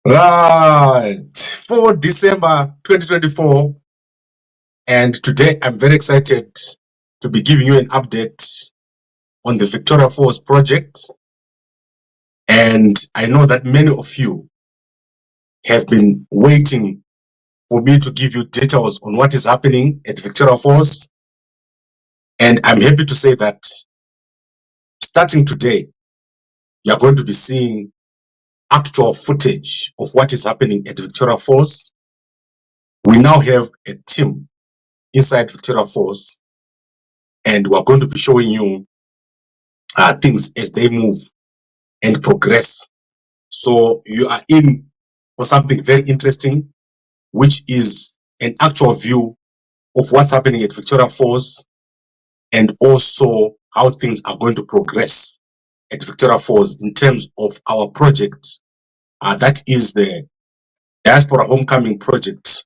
Right, for December 2024, and today I'm very excited to be giving you an update on the Victoria Falls project. And I know that many of you have been waiting for me to give you details on what is happening at Victoria Falls. And I'm happy to say that starting today, you're going to be seeing actual footage of what is happening at Victoria Falls. We now have a team inside Victoria Falls, and we're going to be showing you things as they move and progress. So you are in for something very interesting, which is an actual view of what's happening at Victoria Falls and also how things are going to progress at Victoria Falls in terms of our project. That is the Diaspora Homecoming project,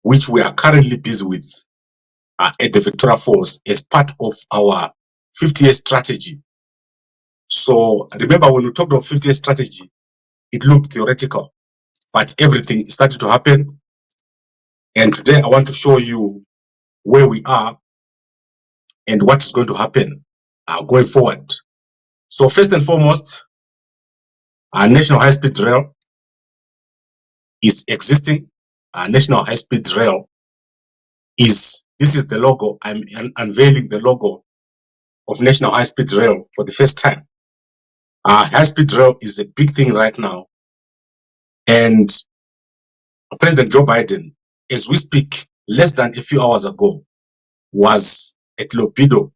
which we are currently busy with at the Victoria Falls as part of our 50-year strategy. So remember, when we talked about 50-year strategy, it looked theoretical, but everything started to happen. And today I want to show you where we are and what is going to happen going forward. So first and foremost, our National High-Speed Rail is existing. Our National High-Speed Rail this is the logo. I'm unveiling the logo of National High-Speed Rail for the first time. High-speed rail is a big thing right now. And President Joe Biden, as we speak, less than a few hours ago, was at Lobido,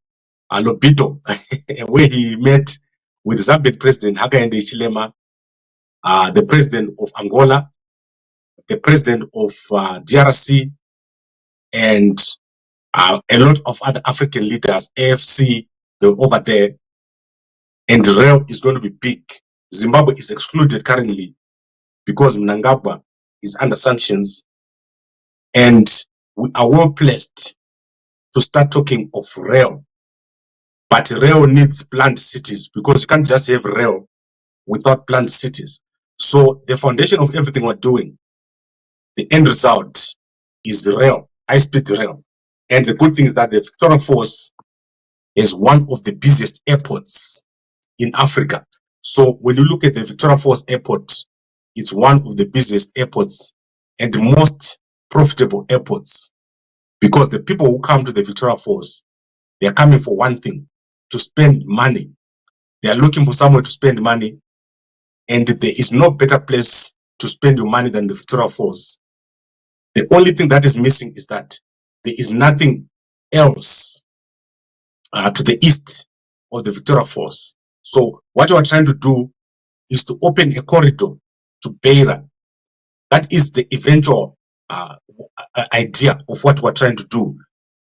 where he met with Zambian President Hakainde Hichilema, the President of Angola, the President of DRC, and a lot of other African leaders, AFC, they're over there. And the rail is going to be big. Zimbabwe is excluded currently because Mnangagwa is under sanctions. And we are well placed to start talking of rail. But rail needs planned cities because you can't just have rail without planned cities. So the foundation of everything we're doing, the end result is the rail, high-speed rail. And the good thing is that the Victoria Falls is one of the busiest airports in Africa. So when you look at the Victoria Falls airport, it's one of the busiest airports and the most profitable airports, because the people who come to the Victoria Falls, they are coming for one thing, to spend money. They are looking for somewhere to spend money, and there is no better place to spend your money than the Victoria Falls. The only thing that is missing is that there is nothing else to the east of the Victoria Falls. So what we are trying to do is to open a corridor to Beira. That is the eventual idea of what we're trying to do.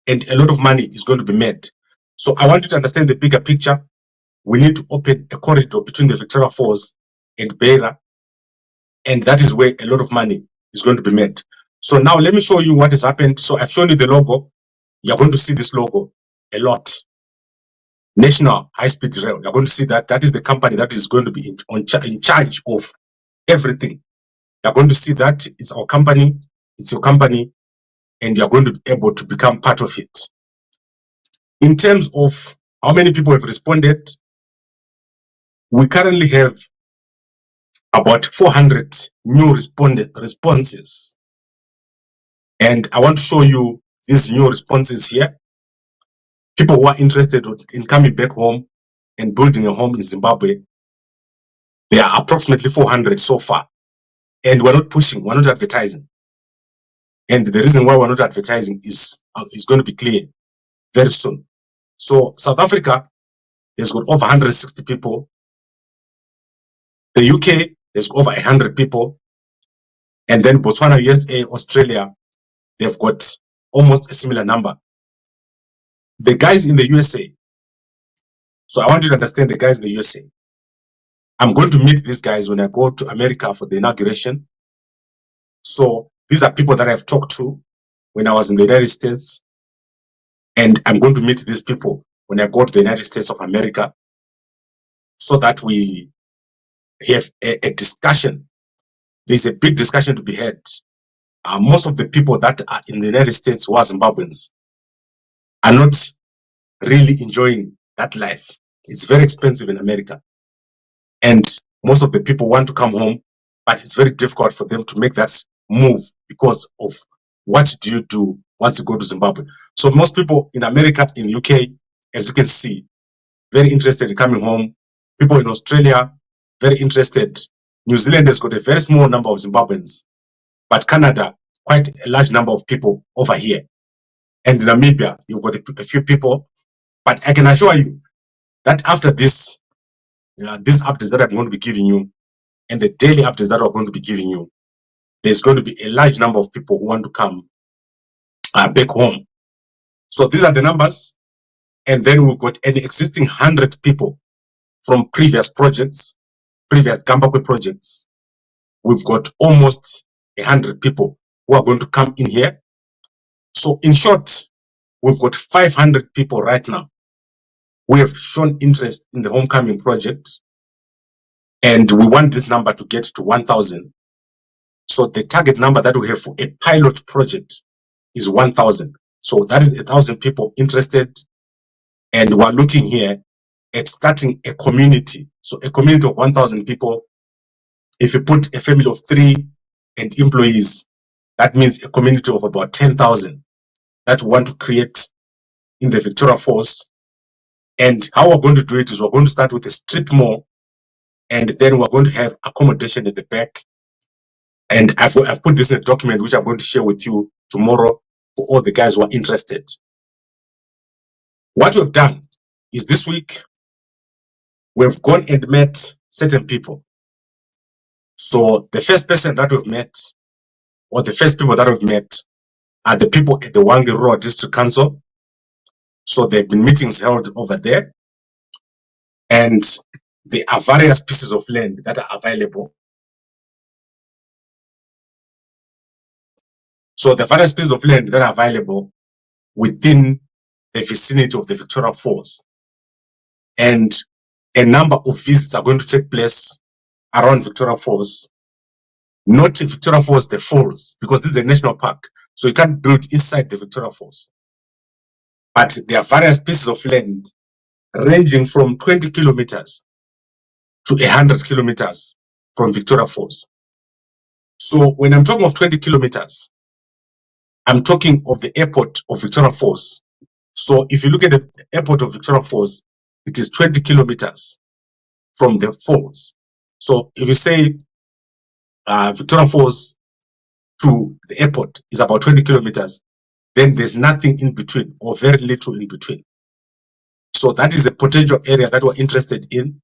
And a lot of money is going to be made. So I want you to understand the bigger picture. We need to open a corridor between the Victoria Falls and Beira. And that is where a lot of money is going to be made. So now let me show you what has happened. So I've shown you the logo. You're going to see this logo a lot. National High-Speed Rail. You're going to see that. That is the company that is going to be in charge of everything. You're going to see that it's our company, it's your company, and you're going to be able to become part of it. In terms of how many people have responded, we currently have about 400 new responses. And I want to show you these new responses here. People who are interested in coming back home and building a home in Zimbabwe, there are approximately 400 so far. And we're not pushing, we're not advertising. And the reason why we're not advertising is going to be clear very soon. So South Africa has got over 160 people. The UK has over 100 people. And then Botswana, USA, Australia, they've got almost a similar number. The guys in the USA, so I want you to understand the guys in the USA. I'm going to meet these guys when I go to America for the inauguration. So these are people that I've talked to when I was in the United States. And I'm going to meet these people when I go to the United States of America, so that we have a discussion there's a big discussion to be had. Most of the people that are in the United States who are Zimbabweans are not really enjoying that life. It's very expensive in America. And most of the people want to come home, but it's very difficult for them to make that move because of what do you do once you go to Zimbabwe. So most people in America, in UK, as you can see, very interested in coming home. People in Australia, very interested. New Zealand has got a very small number of Zimbabweans, but Canada, quite a large number of people over here. And in Namibia, you've got a few people. But I can assure you that after this, these updates that I'm going to be giving you and the daily updates that we're going to be giving you, there's going to be a large number of people who want to come back home. So these are the numbers. And then we've got an existing 100 people from previous projects, previous Gambakwe projects. We've got almost 100 people who are going to come in here. So in short, we've got 500 people right now who have shown interest in the homecoming project. And we want this number to get to 1,000. So the target number that we have for a pilot project is 1,000. So that is 1,000 people interested. And we're looking here at starting a community. So a community of 1,000 people. If you put a family of 3 and employees, that means a community of about 10,000 that we want to create in the Victoria Falls. And how we're going to do it is we're going to start with a strip mall, and then we're going to have accommodation at the back. And I've put this in a document which I'm going to share with you tomorrow for all the guys who are interested. What we've done is this week, we've gone and met certain people. So the first person that we've met, or the first people that we've met, are the people at the Wangiro District Council. So there have been meetings held over there. And there are various pieces of land that are available. So the various pieces of land that are available within the vicinity of the Victoria Falls. And a number of visits are going to take place around Victoria Falls. Not Victoria Falls, the falls, because this is a national park. So you can't build inside the Victoria Falls. But there are various pieces of land ranging from 20 kilometers to 100 kilometers from Victoria Falls. So when I'm talking of 20 kilometers, I'm talking of the airport of Victoria Falls. So if you look at the airport of Victoria Falls, it is 20 kilometers from the falls. So if you say Victoria Falls to the airport is about 20 kilometers, then there's nothing in between or very little in between. So that is a potential area that we're interested in.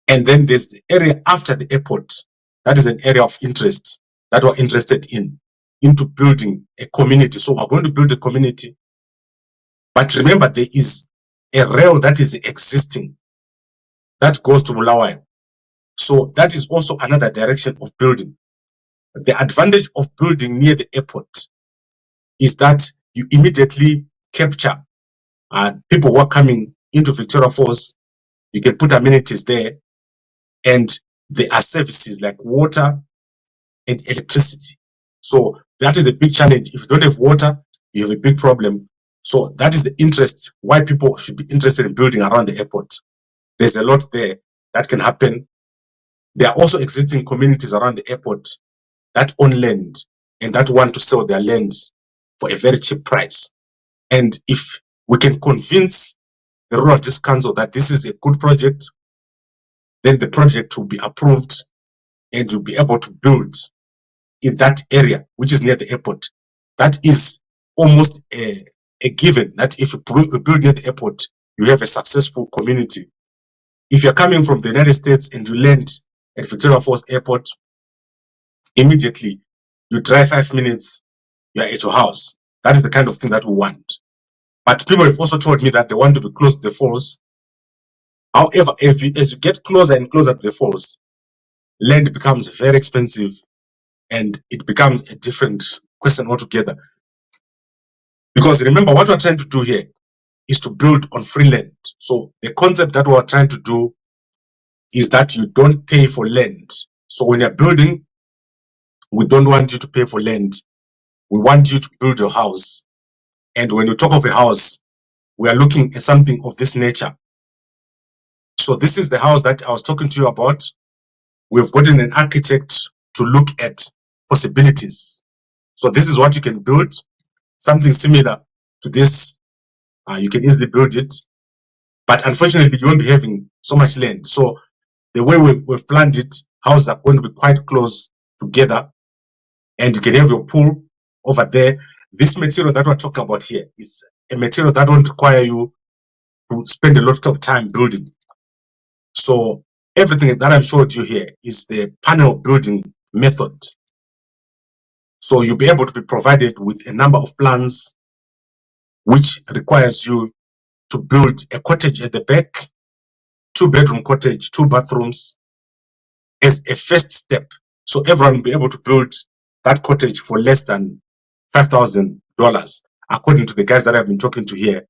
And then there's the area after the airport. That is an area of interest that we're interested in, into building a community. So we're going to build a community. But remember, there is a rail that is existing that goes to Bulawayo. So that is also another direction of building. The advantage of building near the airport is that you immediately capture people who are coming into Victoria Falls. You can put amenities there, and there are services like water and electricity. So that is the big challenge. If you don't have water, you have a big problem. So that is the interest, why people should be interested in building around the airport. There's a lot there that can happen. There are also existing communities around the airport that own land and that want to sell their land for a very cheap price. And if we can convince the Rural District Council that this is a good project, then the project will be approved and you'll be able to build in that area, which is near the airport. That is almost a given that if you build near the airport, you have a successful community. If you're coming from the United States and you land at Victoria Falls Airport, immediately you drive 5 minutes, you're at your house. That is the kind of thing that we want. But people have also told me that they want to be close to the falls. However, as you get closer and closer to the falls, land becomes very expensive and it becomes a different question altogether. Because remember, what we're trying to do here is to build on free land. So the concept that we're trying to do is that you don't pay for land. So when you're building, We don't want you to pay for land. We want you to build your house. And when you talk of a house, we are looking at something of this nature. So this is the house that I was talking to you about. We've gotten an architect to look at possibilities. So this is what you can build, something similar to this. You can easily build it, but unfortunately you won't be having so much land. So the way we've planned it, houses are going to be quite close together, and you can have your pool over there. This material that we're talking about here is a material that won't require you to spend a lot of time building. So everything that I'm showing you here is the panel building method. So you'll be able to be provided with a number of plans which requires you to build a cottage at the back, 2-bedroom cottage, 2 bathrooms as a first step. So everyone will be able to build that cottage for less than $5,000. According to the guys that I've been talking to here,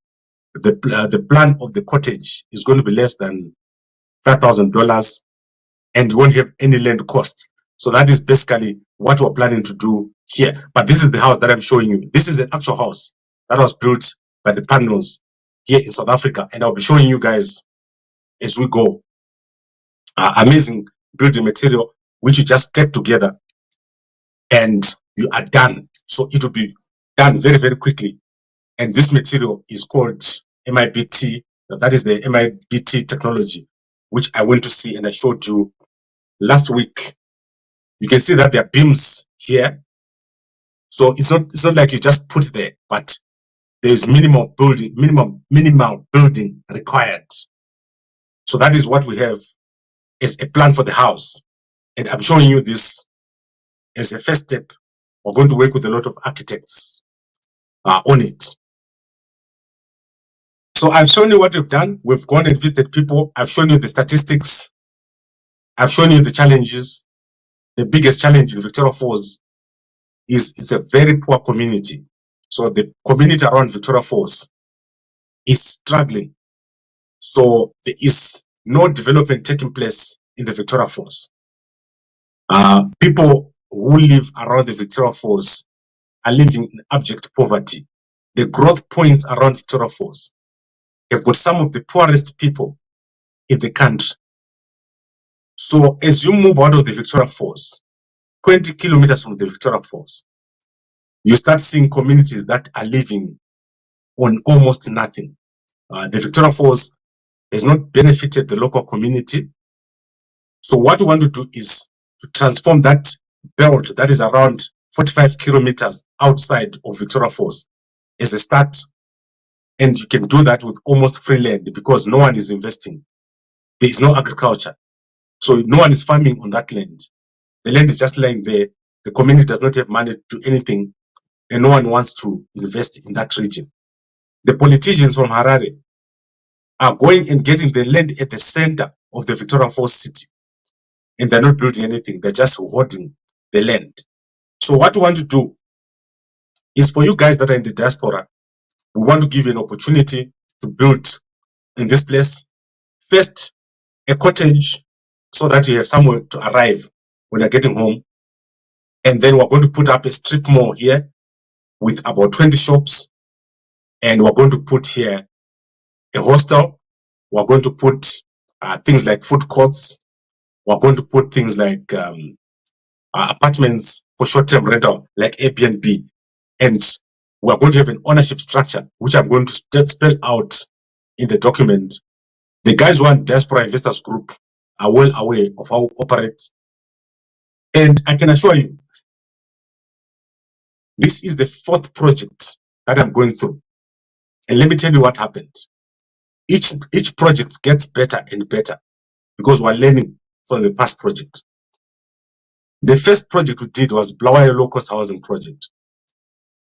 the plan of the cottage is going to be less than $5,000, and you won't have any land cost. So that is basically what we're planning to do here. But this is the house that I'm showing you. This is the actual house that was built by the panels here in South Africa, and I'll be showing you guys as we go. Amazing building material which you just take together and you are done. So it will be done very, very quickly. And this material is called MIBT. That is the MIBT technology, which I went to see and I showed you last week. You can see that there are beams here. So it's not like you just put there, but there's minimal building required. So that is what we have as a plan for the house. And I'm showing you this as a first step. We're going to work with a lot of architects on it. So I've shown you what we've done. We've gone and visited people. I've shown you the statistics. I've shown you the challenges. The biggest challenge in Victoria Falls is it's a very poor community. So the community around Victoria Falls is struggling. So there is no development taking place in the Victoria Falls. People who live around the Victoria Falls are living in abject poverty. The growth points around Victoria Falls have got some of the poorest people in the country. So as you move out of the Victoria Falls, 20 kilometers from the Victoria Falls, you start seeing communities that are living on almost nothing. The Victoria Falls has not benefited the local community. So what we want to do is to transform that belt that is around 45 kilometers outside of Victoria Falls as a start. And you can do that with almost free land because no one is investing. There is no agriculture. So no one is farming on that land. The land is just lying there. The community does not have money to do anything, and no one wants to invest in that region. The politicians from Harare are going and getting the land at the center of the Victoria Falls city, and they're not building anything. They're just hoarding the land. So what we want to do is for you guys that are in the diaspora, we want to give you an opportunity to build in this place. First, a cottage so that you have somewhere to arrive when you're getting home. And then we're going to put up a strip mall here with about 20 shops. And we're going to put here a hostel. We're going to put things like food courts. We're going to put things like apartments for short-term rental, like Airbnb. And we're going to have an ownership structure, which I'm going to spell out in the document. The guys who are in Diaspora Investors Group are well aware of how we operate. And I can assure you, this is the 4th project that I'm going through. And let me tell you what happened. Each project gets better and better because we're learning from the past project. The first project we did was Blawayo low-cost housing project.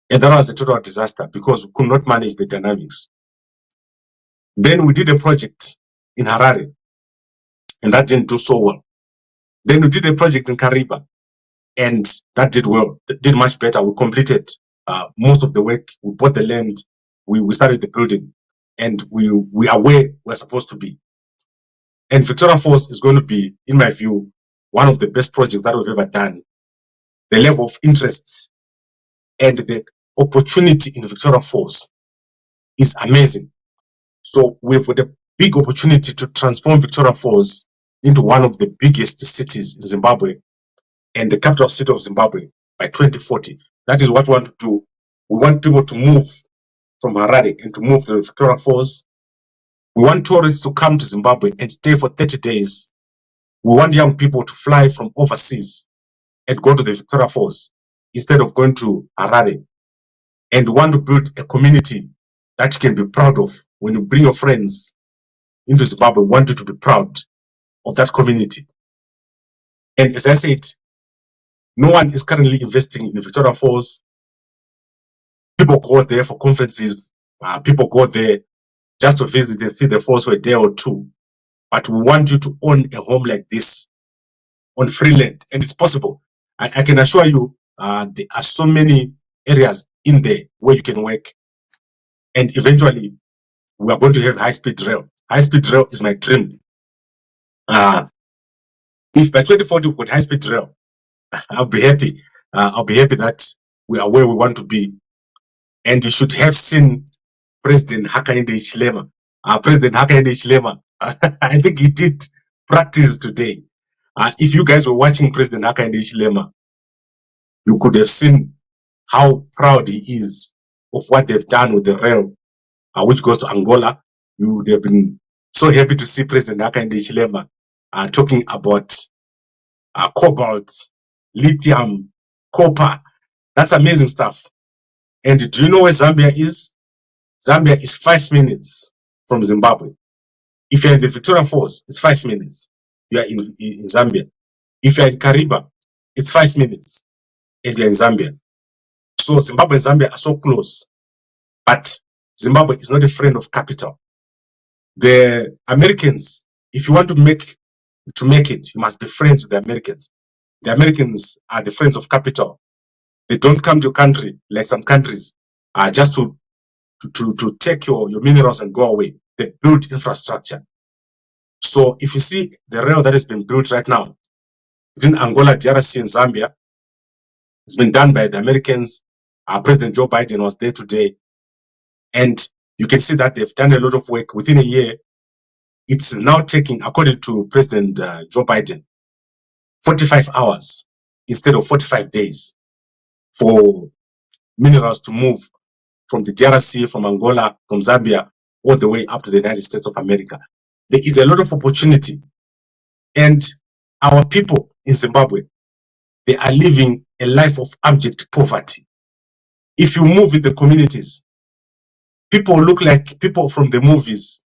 And that was a total disaster because we could not manage the dynamics. Then we did a project in Harare, and that didn't do so well. Then we did a project in Kariba, and that did well, did much better. We completed most of the work. We bought the land, we started the building, and we are where we're supposed to be. And Victoria Falls is going to be, in my view, one of the best projects that we've ever done. the level of interests and the opportunity in Victoria Falls is amazing. So we've got a big opportunity to transform Victoria Falls into one of the biggest cities in Zimbabwe and the capital city of Zimbabwe by 2040. That is what we want to do. We want people to move from Harare and to move to Victoria Falls. We want tourists to come to Zimbabwe and stay for 30 days. We want young people to fly from overseas and go to the Victoria Falls instead of going to Harare. And we want to build a community that you can be proud of. When you bring your friends into Zimbabwe, we want you to be proud of that community. And as I said, no one is currently investing in Victoria Falls. People go there for conferences. People go there just to visit and see the falls for a day or two. But we want you to own a home like this on free land, and it's possible. I can assure you, there are so many areas in there where you can work, and eventually we are going to have high-speed rail. High-speed rail is my dream. If by 2040 we've got high-speed rail, I'll be happy. I'll be happy that we are where we want to be. And you should have seen President Hakainde Hichilema. President Hakainde Hichilema, I think he did practice today. If you guys were watching President Hakainde Hichilema, you could have seen how proud he is of what they've done with the rail, which goes to Angola. You would have been so happy to see President Hakainde Hichilema talking about cobalt, lithium, copper. That's amazing stuff. And do you know where Zambia is? Zambia is 5 minutes from Zimbabwe. If you're in the Victoria Falls, it's 5 minutes. You are in Zambia. If you're in Kariba, it's 5 minutes and you're in Zambia. So Zimbabwe and Zambia are so close. But Zimbabwe is not a friend of capital. The Americans, if you want to make it, you must be friends with the Americans. The Americans are the friends of capital. They don't come to your country like some countries just to take your minerals and go away. They build infrastructure. So if you see the rail that has been built right now between Angola, DRC, and Zambia, it's been done by the Americans. President Joe Biden was there today. And you can see that they've done a lot of work within a year. It's now taking, according to President Joe Biden, 45 hours instead of 45 days for minerals to move from the DRC, from Angola, from Zambia, all the way up to the United States of America. There is a lot of opportunity. And our people in Zimbabwe, they are living a life of abject poverty. If you move in the communities, people look like people from the movies,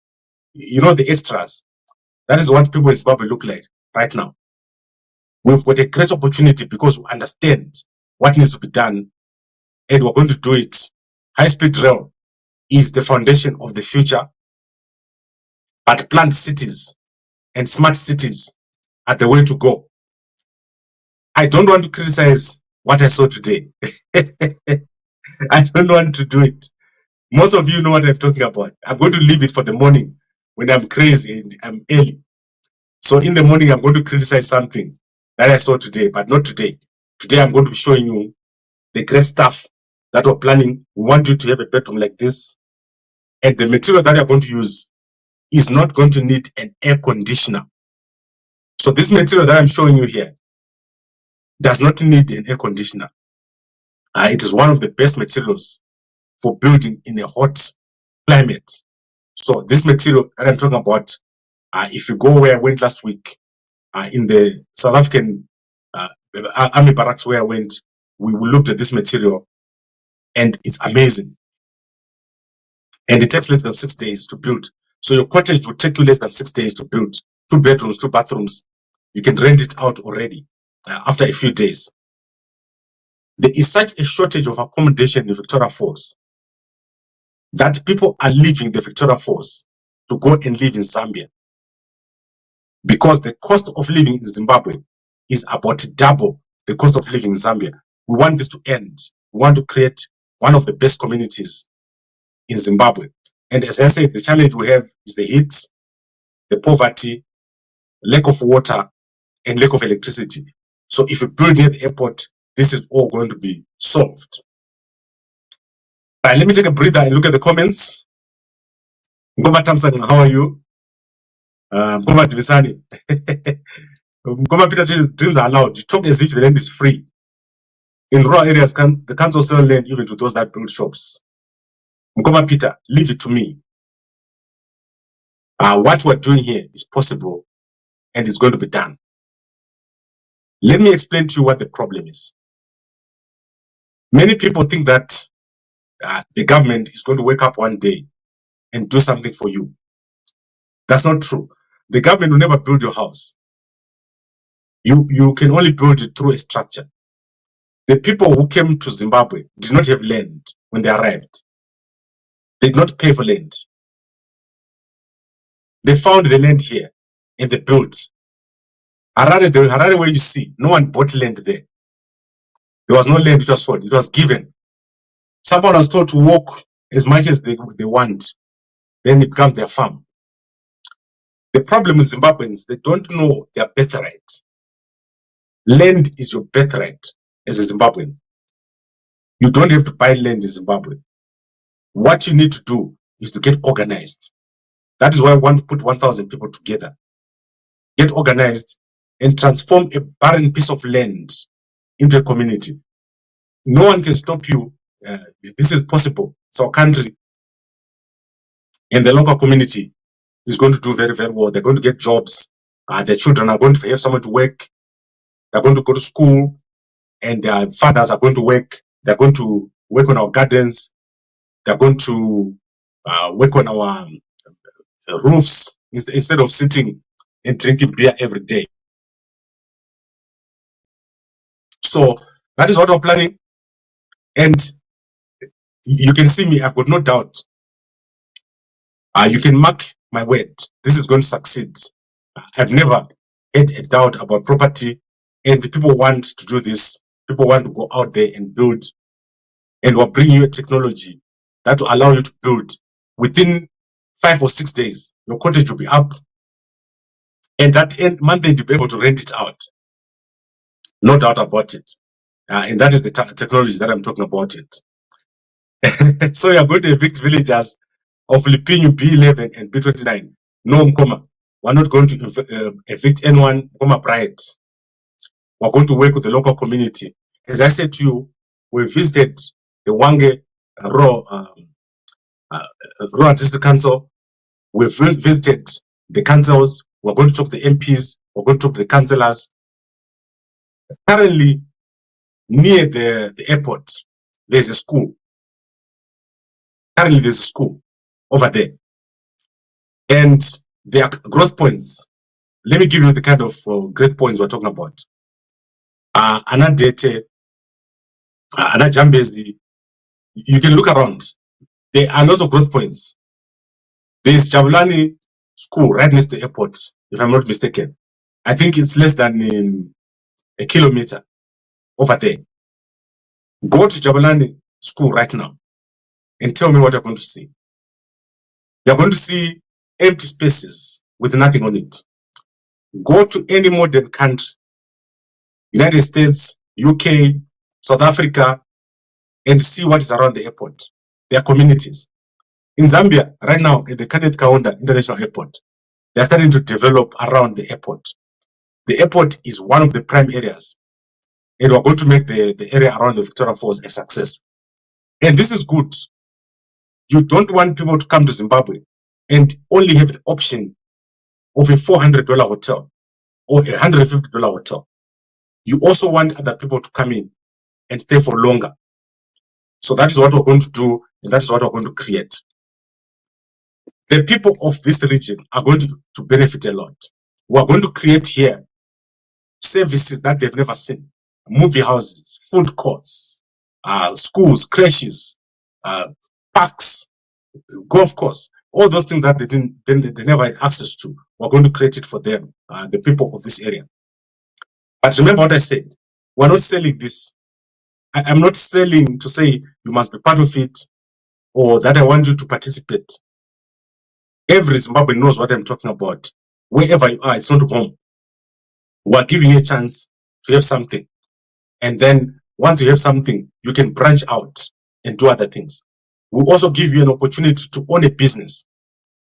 you know, the extras. That is what people in Zimbabwe look like right now. We've got a great opportunity because we understand what needs to be done, and we're going to do it. High-speed rail is the foundation of the future, but planned cities and smart cities are the way to go. I don't want to criticize what I saw today. I don't want to do it. Most of you know what I'm talking about. I'm going to leave it for the morning when I'm crazy and I'm early. So in the morning, I'm going to criticize something that I saw today, but not today. Today, I'm going to be showing you the great stuff that we're planning. We want you to have a bedroom like this. And the material that you're going to use is not going to need an air conditioner. So this material that I'm showing you here does not need an air conditioner. It is one of the best materials for building in a hot climate. So this material that I'm talking about, if you go where I went last week, in the South African army barracks where I went, we looked at this material and it's amazing. And it takes less than 6 days to build. So your cottage will take you less than 6 days to build. 2 bedrooms, 2 bathrooms. You can rent it out already after a few days. There is such a shortage of accommodation in Victoria Falls that people are leaving the Victoria Falls to go and live in Zambia, because the cost of living in Zimbabwe is about double the cost of living in Zambia. We want this to end. We want to create one of the best communities in Zimbabwe. And as I said, the challenge we have is the heat, the poverty, lack of water, and lack of electricity. So if you build near the airport, this is all going to be solved. Right, let me take a breather and look at the comments. Ngoma Tamsan, how are you? Ngoma Divisani. Ngoma Peter, dreams are allowed. You talk as if the land is free. In rural areas, the council sell land even to those that build shops. Ngoma Peter, leave it to me. What we're doing here is possible and it's going to be done. Let me explain to you what the problem is. Many people think that the government is going to wake up one day and do something for you. That's not true. The government will never build your house. You can only build it through a structure. The people who came to Zimbabwe did not have land when they arrived. They did not pay for land. They found the land here and they built. Harare, the Harare where you see, no one bought land there. There was no land, it was sold, it was given. Someone was told to walk as much as they want. Then it becomes their farm. The problem with Zimbabweans, they don't know their birthright. Land is your birthright as a Zimbabwean. You don't have to buy land in Zimbabwe. What you need to do is to get organized. That is why I want to put 1,000 people together. Get organized and transform a barren piece of land into a community. No one can stop you. This is possible. It's our country. And the local community is going to do very, very well. They're going to get jobs. Their children are going to have someone to work. They're going to go to school. And their fathers are going to work. They're going to work on our gardens. They're going to work on our roofs instead of sitting and drinking beer every day. So that is what we're planning. And you can see me, I've got no doubt. You can mark my word. This is going to succeed. I've never had a doubt about property. And people want to do this. People want to go out there and build. And we're bringing you a technology that will allow you to build within 5 or 6 days. Your cottage will be up. And at the end month, you'll be able to rent it out. No doubt about it. And that is the technology that I'm talking about it. So you're going to evict villagers of Lipinyu B11 and B29. No, Mkoma. We're not going to evict anyone, Mkoma Bright. We're going to work with the local community. As I said to you, we visited the Wange Rural District Council. We've visited the councils. We're going to talk to the MPs. We're going to talk to the councillors. Currently, near the airport, there's a school. Currently, there's a school over there. And there are growth points. Let me give you the kind of growth points we're talking about. Anadete, Anajambezi. You can look around. There are lots of growth points. There's Jabulani School right next to the airport, if I'm not mistaken. I think it's less than a kilometer over there. Go to Jabulani School right now and tell me what you're going to see. You're going to see empty spaces with nothing on it. Go to any modern country, United States, UK, South Africa, and see what is around the airport. There are communities. In Zambia, right now, at the Kenneth Kaunda International Airport, they're starting to develop around the airport. The airport is one of the prime areas, and we're going to make the area around the Victoria Falls a success. And this is good. You don't want people to come to Zimbabwe and only have the option of a $400 hotel or a $150 hotel. You also want other people to come in and stay for longer. So that is what we're going to do, and that is what we're going to create. The people of this region are going to benefit a lot. We're going to create here services that they've never seen. Movie houses, food courts, schools, creches, parks, golf course, all those things that they never had access to. We're going to create it for them, the people of this area. But remember what I said. We're not selling this. I'm not selling to say you must be part of it or that I want you to participate. Every Zimbabwean knows what I'm talking about. Wherever you are, it's not home. We're giving you a chance to have something. And then once you have something, you can branch out and do other things. We also give you an opportunity to own a business.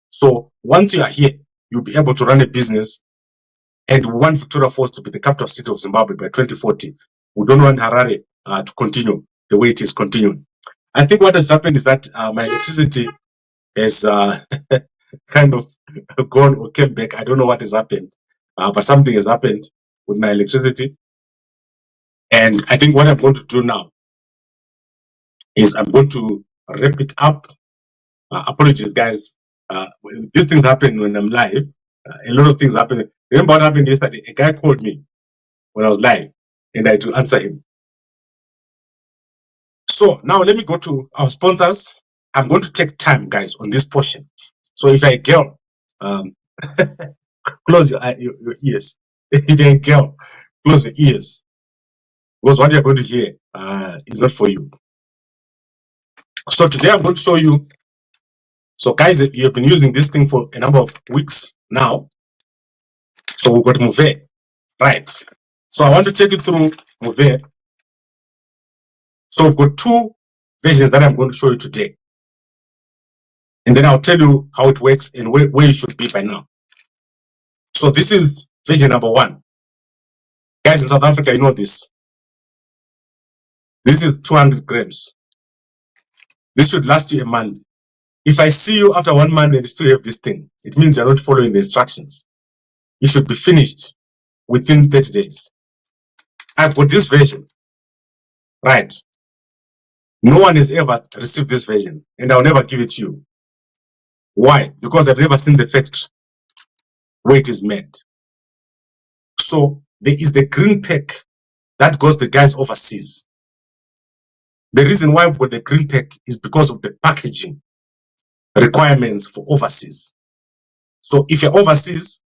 So once you are here, you'll be able to run a business, and we want Victoria Falls to be the capital city of Zimbabwe by 2040. We don't want Harare to continue the way it is continuing. I think what has happened is that my electricity has kind of gone or came back. I don't know what has happened, but something has happened with my electricity. And I think what I'm going to do now is I'm going to wrap it up. Apologies, guys. These things happen when I'm live. A lot of things happen. Remember what happened yesterday? A guy called me when I was live, and I had to answer him. So now let me go to our sponsors. I'm going to take time, guys, on this portion. So if you're a girl, close your ears. If you're a girl, close your ears, because what you're going to hear is not for you. So today I'm going to show you. So guys, you've been using this thing for a number of weeks now. So we've got Move, right? So I want to take you through Move. So we've got two versions that I'm going to show you today. And then I'll tell you how it works and where you should be by now. So this is version number 1. Guys in South Africa, you know this. This is 200 grams. This should last you a month. If I see you after 1 month and you still have this thing, it means you're not following the instructions. It should be finished within 30 days. I've got this version, right? No one has ever received this version, and I'll never give it to you. Why? Because I've never seen the factory where it is made. So there is the green pack that goes to the guys overseas. The reason why we've got the green pack is because of the packaging requirements for overseas. So if you're overseas,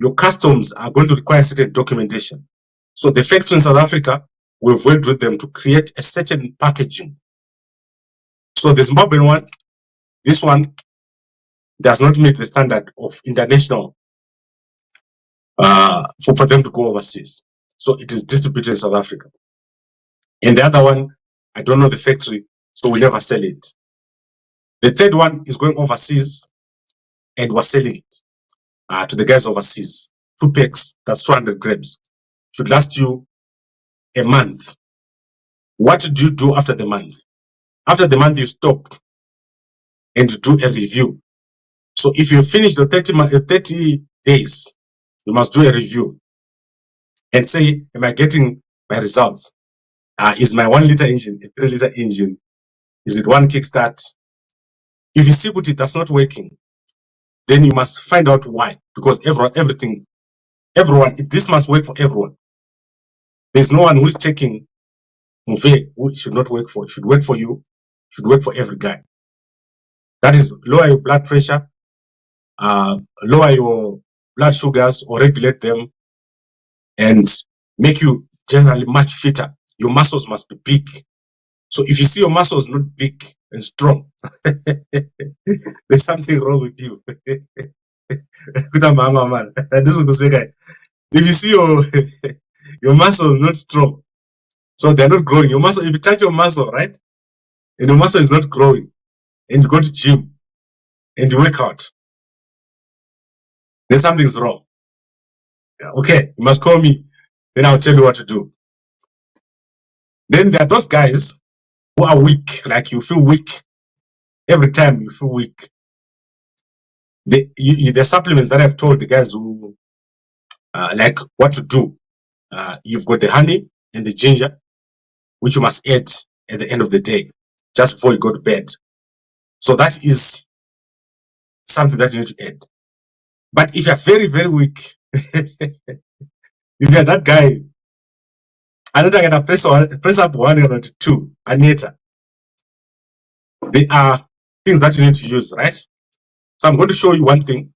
your customs are going to require certain documentation. So the factory in South Africa, we've worked with them to create a certain packaging. So the Zimbabwean one, this one does not meet the standard of international for them to go overseas. So it is distributed in South Africa. And the other one, I don't know the factory, so we never sell it. The third one is going overseas, and we're selling it to the guys overseas. 2 packs, that's 200 grams. Should last you a month. What do you do after the month? After the month, you stop and you do a review. So if you finish the 30 days, you must do a review and say, am I getting my results? Is my 1 liter engine a 3 liter engine? Is it 1 kickstart? If you see that that's not working, then you must find out why. Because everyone, this must work for everyone. There's no one who's taking Move who it should not work for. It should work for you. It should work for every guy. That is, lower your blood pressure, lower your blood sugars or regulate them, and make you generally much fitter. Your muscles must be big. So if you see your muscles not big and strong, there's something wrong with you. If you see your muscles not strong, so they're not growing. Your muscle, if you touch your muscle, right, and your muscle is not growing, and you go to gym and you work out, then something's wrong. Okay, you must call me, then I'll tell you what to do. Then there are those guys who are weak, like you feel weak. Every time you feel weak. The supplements that I've told the guys who like what to do. You've got the honey and the ginger, which you must add at the end of the day, just before you go to bed. So that is something that you need to add. But if you're very, very weak, if you're that guy, I'm not going to press up 1 or 2, Anita. There are things that you need to use, right? So I'm going to show you one thing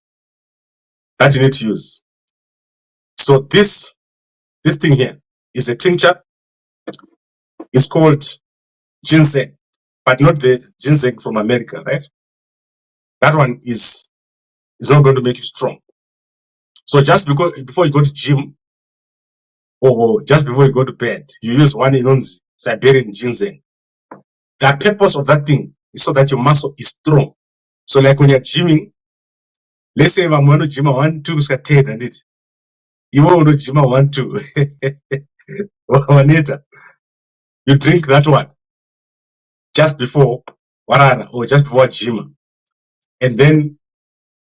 that you need to use. So this thing here is a tincture. It's called ginseng, but not the ginseng from America, right? That one is not going to make you strong. So just before you go to gym, or just before you go to bed, you use one inonzi Siberian ginseng. The purpose of that thing is so that your muscle is strong. So like when you're gymming, let's say I'm going to gym 1, 2, 10, and it. You want to gym 1, 2. You drink that one just before warara or just before gym, and then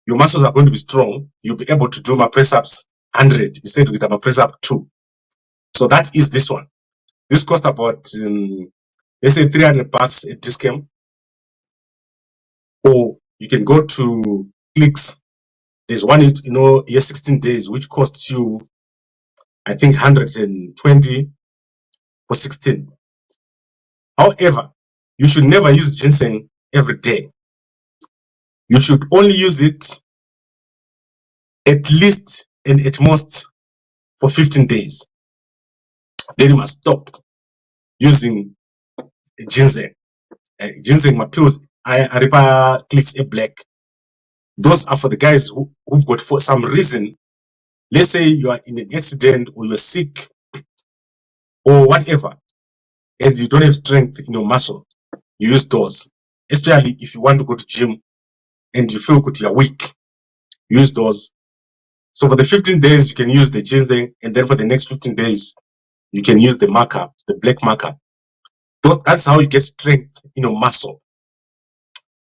your muscles are going to be strong. You'll be able to do my press ups 100 instead of my press up 2. So that is this one. This cost about let's say $300 at Discount, or you can go to Clicks. There's one, year 16 days, which costs you, I think, 120 for 16. However, you should never use ginseng every day. You should only use it at least and at most for 15 days. Then you must stop using ginseng. Ginseng pills, I repair Clicks a black. Those are for the guys who've got, for some reason, let's say you are in an accident or you're sick or whatever, and you don't have strength in your muscle. You use those, especially if you want to go to gym and you feel good, you're weak. Use those. So for the 15 days, you can use the ginseng, and then for the next 15 days, you can use the marker, the black marker. That's how you get strength in your muscle.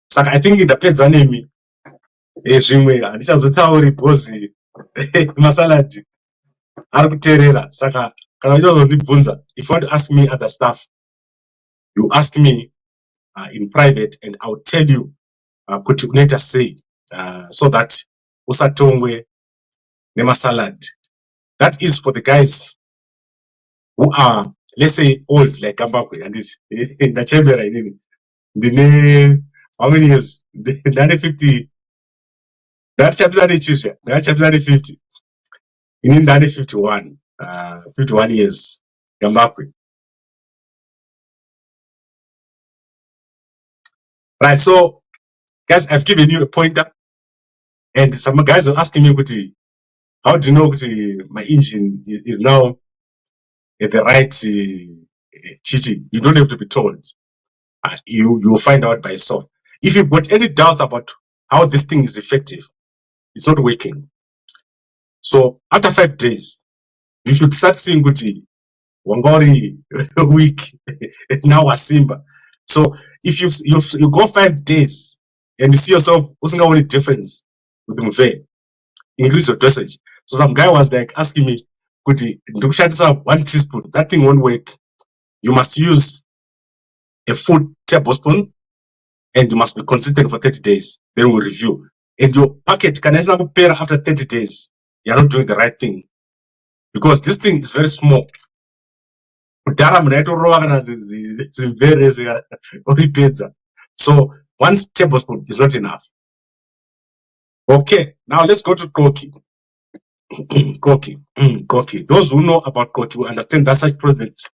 So I think it depends on me. Masalati arikuteerera saka kana uchazondibvunza, if you want to ask me other stuff, you ask me in private, and I'll tell you kuti unoita sei, so that usatongwe nemasalad. That is for the guys who are, let's say, old like Gambakwe and it's ndachembera inini ndine how many years ndane 50. That chapter chizva, that chapter 50. In ndane 51, 51 years Gambakwe. Right, so guys, I've given you a pointer, and some guys were asking me, how do you know my engine is now at the right chichi? You don't have to be told. You'll find out by yourself. If you've got any doubts about how this thing is effective, it's not working. So after 5 days, you should start seeing Wangori week now a Simba. So if you go 5 days and you see yourself using any difference with the increase your dosage. So some guy was like asking me, Kuti, 1 teaspoon, that thing won't work. You must use a full tablespoon, and you must be consistent for 30 days. Then we'll review. And your packet can pair after 30 days. You're not doing the right thing. Because this thing is very small. So 1 tablespoon is not enough. Okay, now let's go to Koki. Koki. Those who know about Koki will understand that such project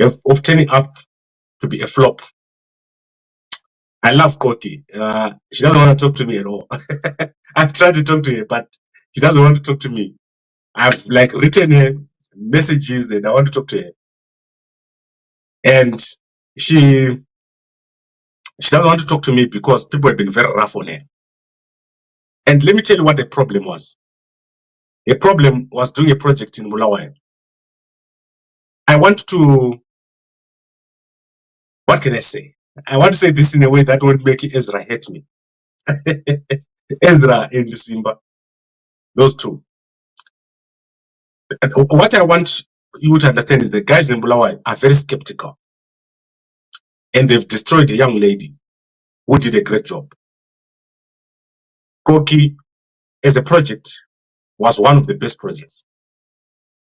of turning up to be a flop. I love Koki. She doesn't want to talk to me at all. I've tried to talk to her, but she doesn't want to talk to me. I've written her messages and I want to talk to her. And she doesn't want to talk to me because people have been very rough on her. And let me tell you what the problem was. The problem was doing a project in Bulawayo. I want to, what can I say? I want to say this in a way that won't make Ezra hate me. Ezra and Simba, those two. What I want you to understand is the guys in Bulawayo are very skeptical. And they've destroyed a young lady who did a great job. Koki, as a project, was one of the best projects.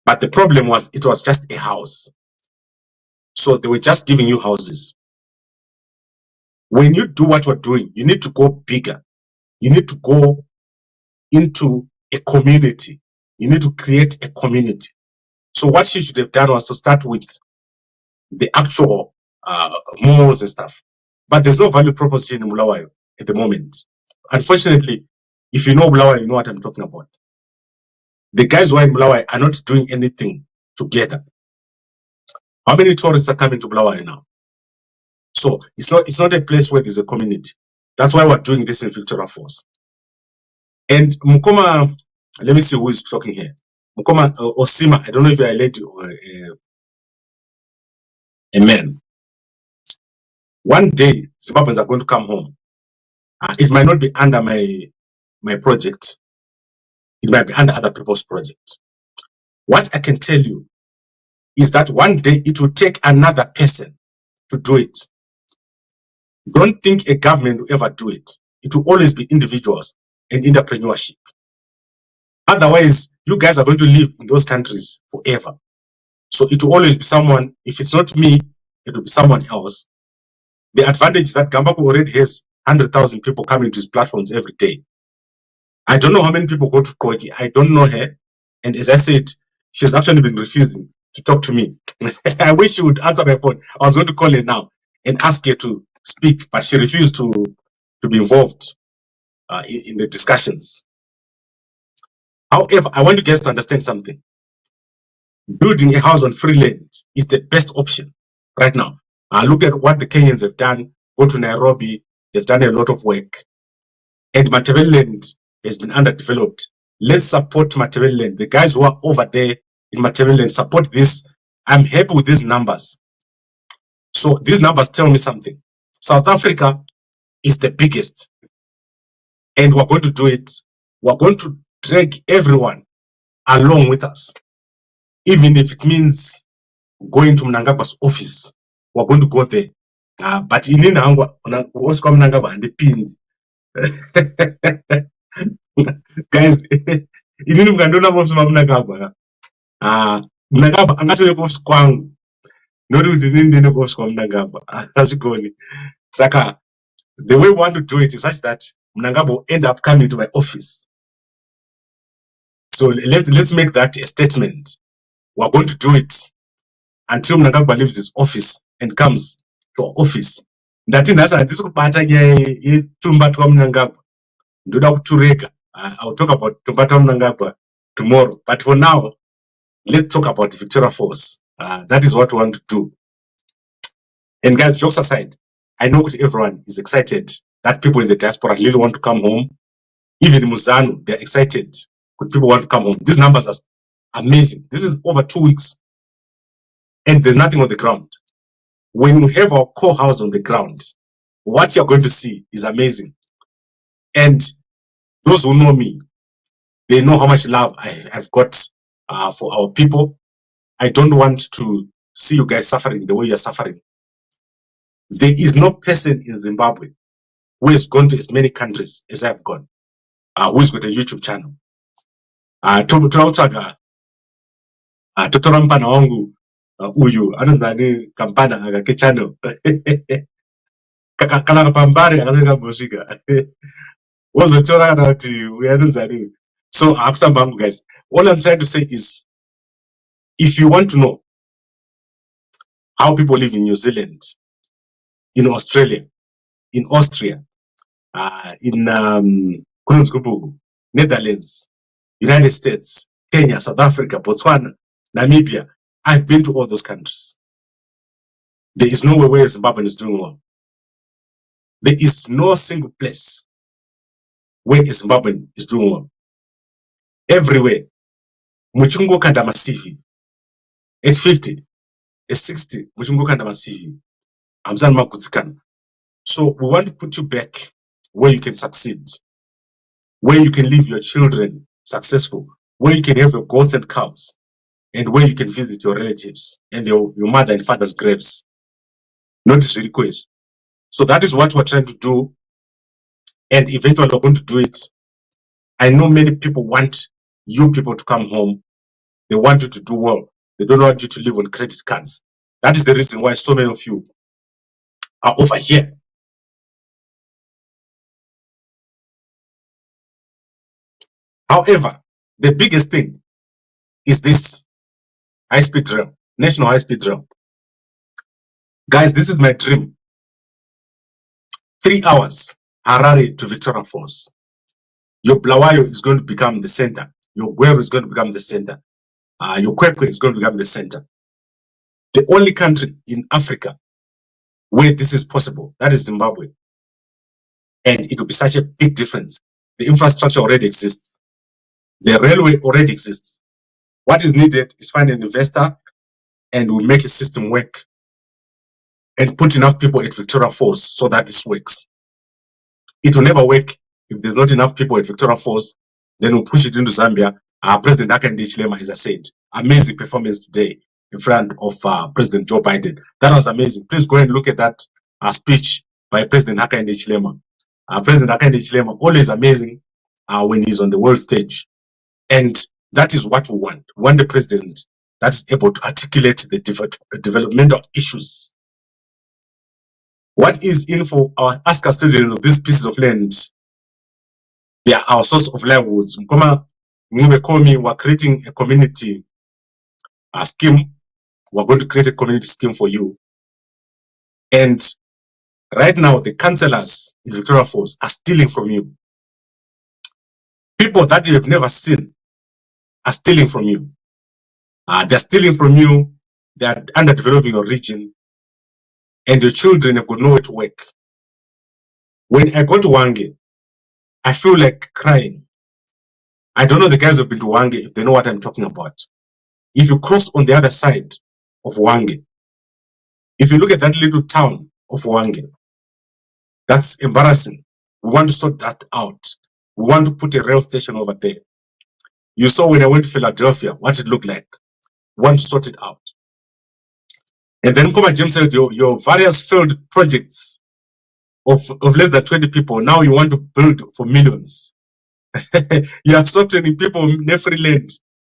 But the problem was it was just a house. So they were just giving you houses. When you do what you're doing, you need to go bigger. You need to go into a community. You need to create a community. So what she should have done was to start with the actual malls and stuff. But there's no value proposition in Bulawayo at the moment. Unfortunately, if you know Bulawayo, you know what I'm talking about. The guys who are in Bulawayo are not doing anything together. How many tourists are coming to Bulawayo now? So it's not a place where there's a community. That's why we're doing this in Victoria Falls. And Mukoma, let me see who is talking here. Mukoma Osima, I don't know if you're a lady or a man. One day, Zimbabweans are going to come home. It might not be under my project. It might be under other people's project. What I can tell you is that one day it will take another person to do it. Don't think a government will ever do it. It will always be individuals and entrepreneurship. Otherwise, you guys are going to live in those countries forever. So it will always be someone. If it's not me, it will be someone else. The advantage is that Gambaku already has 100,000 people coming to his platforms every day. I don't know how many people go to Koiki. I don't know her. And as I said, she's actually been refusing to talk to me. I wish she would answer my phone. I was going to call her now and ask her to speak, but she refused to be involved in the discussions. However, I want you guys to understand something. Building a house on free land is the best option right now. Look at what the Kenyans have done. Go to Nairobi. They've done a lot of work. And Matabeleland has been underdeveloped. Let's support Matabeleland. The guys who are over there in Matabeleland, support this. I'm happy with these numbers. So these numbers tell me something. South Africa is the biggest. And we're going to do it. We're going to drag everyone along with us. Even if it means going to Mnangagwa's office, we're going to go there. But in Inangwa, Mnangagwa and the pins. Guys, inini mukandona office Mnangagwa. Mnangagwa angatoye ku office kwangu. Not kuti inini ndine ku office kwa Mnangagwa. Azvigoni. Saka, the way we want to do it is such that Mnangagwa will end up coming to my office. So let's make that a statement. We're going to do it until Mnangagwa leaves his office and comes to our office. Ndati nasa handisi kubata yetumbatwa Mnangagwa. Ndoda kuturega. I'll talk about Tumbatwa Mnangagwa tomorrow. But for now, let's talk about Victoria Falls. That is what we want to do. And guys, jokes aside, I know that everyone is excited that people in the diaspora really want to come home. Even in Muzanu, they're excited. Good people want to come home. These numbers are amazing. This is over 2 weeks. And there's nothing on the ground. When we have our core house on the ground, what you're going to see is amazing. And those who know me, they know how much love I've got for our people. I don't want to see you guys suffering the way you're suffering. There is no person in Zimbabwe who has gone to as many countries as I've gone, who has got a YouTube channel. Totora mpana wangu uyu anozani kampana akake channel kana kapambare akaseka mosvika wozotora kana kuti uyanozani. So akutamba guys, all I'm trying to say is, if you want to know how people live in New Zealand, in Australia, in Austria, in Netherlands, United States, Kenya, South Africa, Botswana, Namibia, I've been to all those countries. There is nowhere where Zimbabwe is doing well. There is no single place where Zimbabwe is doing well. Everywhere, Muchungo Kandama CV, it's 50, it's 60, Muchungo Kandama CV. So we want to put you back where you can succeed, where you can leave your children successful, where you can have your goats and cows, and where you can visit your relatives and your mother and father's graves. Notice the request. So that is what we're trying to do, and eventually we're going to do it. I know many people want you people to come home. They want you to do well. They don't want you to live on credit cards. That is the reason why so many of you are over here. However, the biggest thing is this high-speed rail, national high-speed rail. Guys, this is my dream. 3 hours, Harare to Victoria Falls. Your Bulawayo is going to become the center. Your Gweru is going to become the center. your Kwekwe is going to become the center. The only country in Africa where this is possible, that is Zimbabwe. And it will be such a big difference. The infrastructure already exists. The railway already exists. What is needed is find an investor and we'll make a system work and put enough people at Victoria Falls so that this works. It will never work if there's not enough people at Victoria Falls. Then we'll push it into Zambia. President Hakainde Hichilema, as I said, amazing performance today in front of President Joe Biden. That was amazing. Please go and look at that speech by President Hakainde Hichilema. President Hakainde Hichilema, always amazing when he's on the world stage. And that is what we want. We want the president that is able to articulate the developmental issues. What is in for our ask custodians of these pieces of land? They are our source of livelihoods. We're creating a community scheme. We're going to create a community scheme for you. And right now, the councillors in Victoria Falls are stealing from you. People that you have never seen are stealing from you. They're stealing from you. They are underdeveloping your region. And your children have got nowhere to work. When I go to Wange, I feel like crying. I don't know the guys who've been to Wange if they know what I'm talking about. If you cross on the other side of Wange, if you look at that little town of Wange, that's embarrassing. We want to sort that out. We want to put a rail station over there. You saw when I went to Philadelphia, what it looked like. We want to sort it out. And then Koma James said, your various failed projects of less than 20 people, now you want to build for millions. You have stopped any people in every land,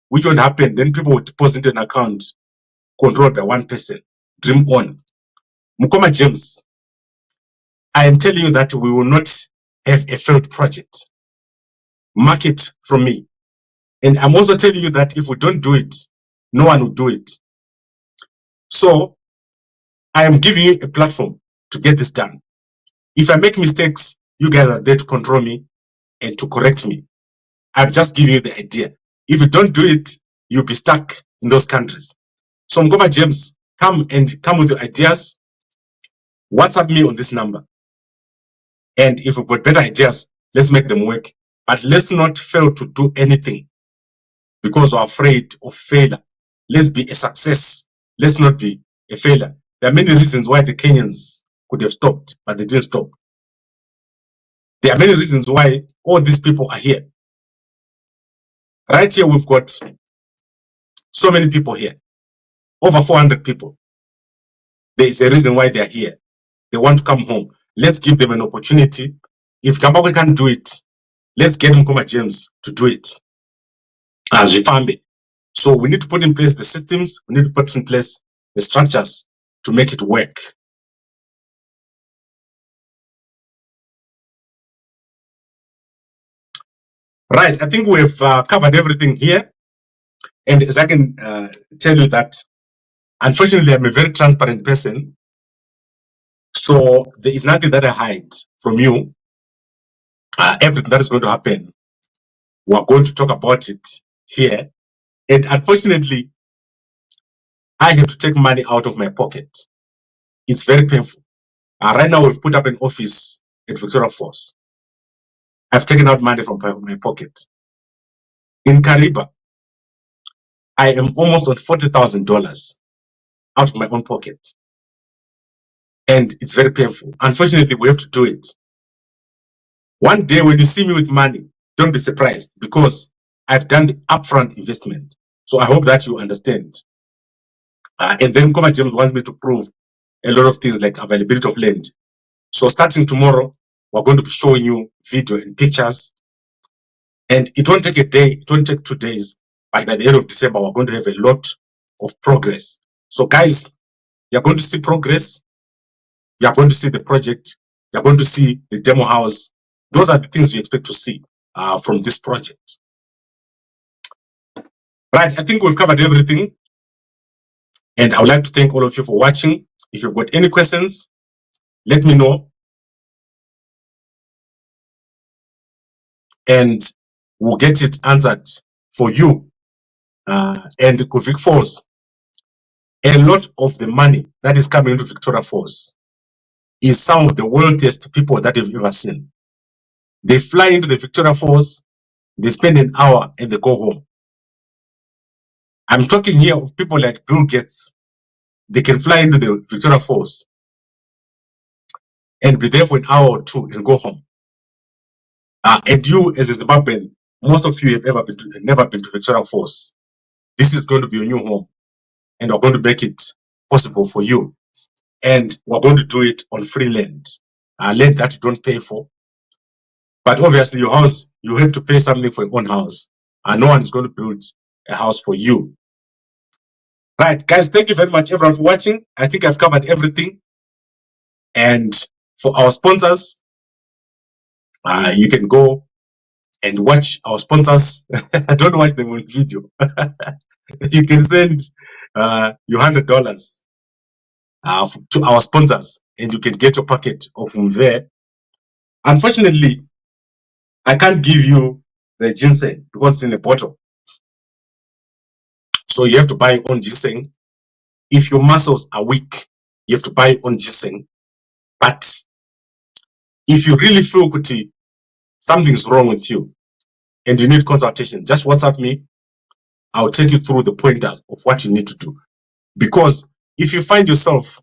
which won't happen. Then people will deposit into an account controlled by one person. Dream on. Mukoma James, I am telling you that we will not have a failed project. Mark it from me. And I'm also telling you that if we don't do it, no one will do it. So I am giving you a platform to get this done. If I make mistakes, you guys are there to control me and to correct me. I'm just giving you the idea. If you don't do it, you'll be stuck in those countries. So Mkoma James, come with your ideas. WhatsApp me on this number. And if you've got better ideas, let's make them work. But let's not fail to do anything because we're afraid of failure. Let's be a success. Let's not be a failure. There are many reasons why the Kenyans could have stopped, but they didn't stop. There are many reasons why all these people are here. Right here, we've got so many people here. Over 400 people. There is a reason why they are here. They want to come home. Let's give them an opportunity. If Zimbabwe can't do it, let's get Mkoma James to do it. So we need to put in place the systems. We need to put in place the structures to make it work. Right, I think we've covered everything here. And as I can tell you that, unfortunately, I'm a very transparent person. So there is nothing that I hide from you. Everything that is going to happen, we're going to talk about it here. And unfortunately, I have to take money out of my pocket. It's very painful. Right now, we've put up an office at Victoria Falls. I've taken out money from my pocket. In Kariba, I am almost on $40,000 out of my own pocket. And it's very painful. Unfortunately, we have to do it. One day when you see me with money, don't be surprised because I've done the upfront investment. So I hope that you understand. And then Mkoma James wants me to prove a lot of things like availability of land. So starting tomorrow, we're going to be showing you video and pictures. And it won't take a day, it won't take 2 days. But by the end of December, we're going to have a lot of progress. So guys, you're going to see progress. You're going to see the project. You're going to see the demo house. Those are the things you expect to see from this project. Right, I think we've covered everything. And I would like to thank all of you for watching. If you've got any questions, let me know. And we'll get it answered for you and Vic Falls, a lot of the money that is coming into Victoria Falls is some of the wealthiest people that you've ever seen. They fly into the Victoria Falls, they spend an hour and they go home. I'm talking here of people like Bill Gates. They can fly into the Victoria Falls and be there for an hour or two and go home. And you, as a Zimbabwean, most of you have never been to Victoria Falls. This is going to be your new home, and we're going to make it possible for you. And we're going to do it on free land, land that you don't pay for. But obviously, your house, you have to pay something for your own house, and no one is going to build a house for you. Right, guys, thank you very much, everyone, for watching. I think I've covered everything. And for our sponsors, you can go and watch our sponsors. Don't watch them on video. You can send your $100 to our sponsors, and you can get your packet of Mve. Unfortunately, I can't give you the ginseng because it's in a bottle. So you have to buy your own ginseng. If your muscles are weak, you have to buy your own ginseng. But if you really feel kuti, something's wrong with you and you need consultation, just WhatsApp me. I'll take you through the pointers of what you need to do. Because if you find yourself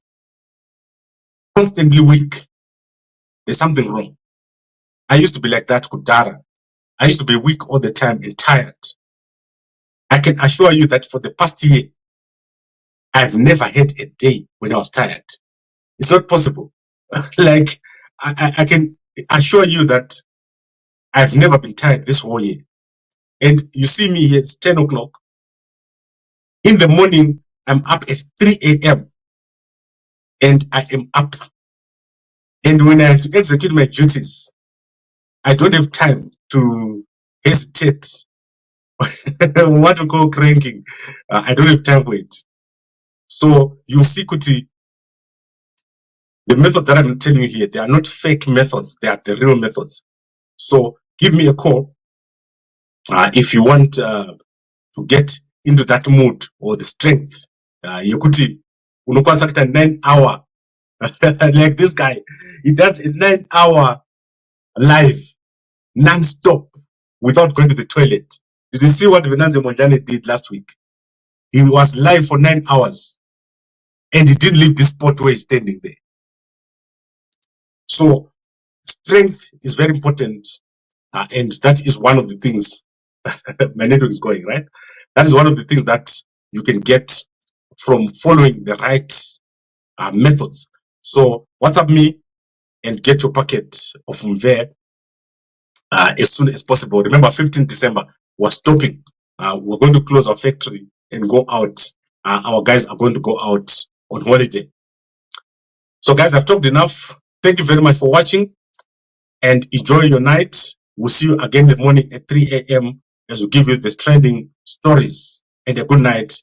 constantly weak, there's something wrong. I used to be like that, Kudara. I used to be weak all the time and tired. I can assure you that for the past year, I've never had a day when I was tired. It's not possible. Like, I can assure you that I've never been tired this whole year. And you see me here, it's 10 o'clock. In the morning, I'm up at 3 a.m. and I am up. And when I have to execute my duties, I don't have time to hesitate. What we call cranking. I don't have time for it. So you see, Kuti, the method that I'm telling you here, they are not fake methods. They are the real methods. So give me a call if you want to get into that mood or the strength. Kuti, unokwanisa kuita 9-hour like this guy. He does a 9-hour live non-stop without going to the toilet. Did you see what Venanze Monjane did last week? He was live for 9 hours and he didn't leave this spot where he's standing there. So strength is very important, and that is one of the things. My network is going, right? That is one of the things that you can get from following the right methods. So WhatsApp me and get your packet of Mve as soon as possible. Remember, 15 December, we're stopping. We're going to close our factory and go out. Our guys are going to go out on holiday. So guys, I've talked enough. Thank you very much for watching and enjoy your night. We'll see you again in the morning at 3 a.m. as we give you the trending stories. And a good night.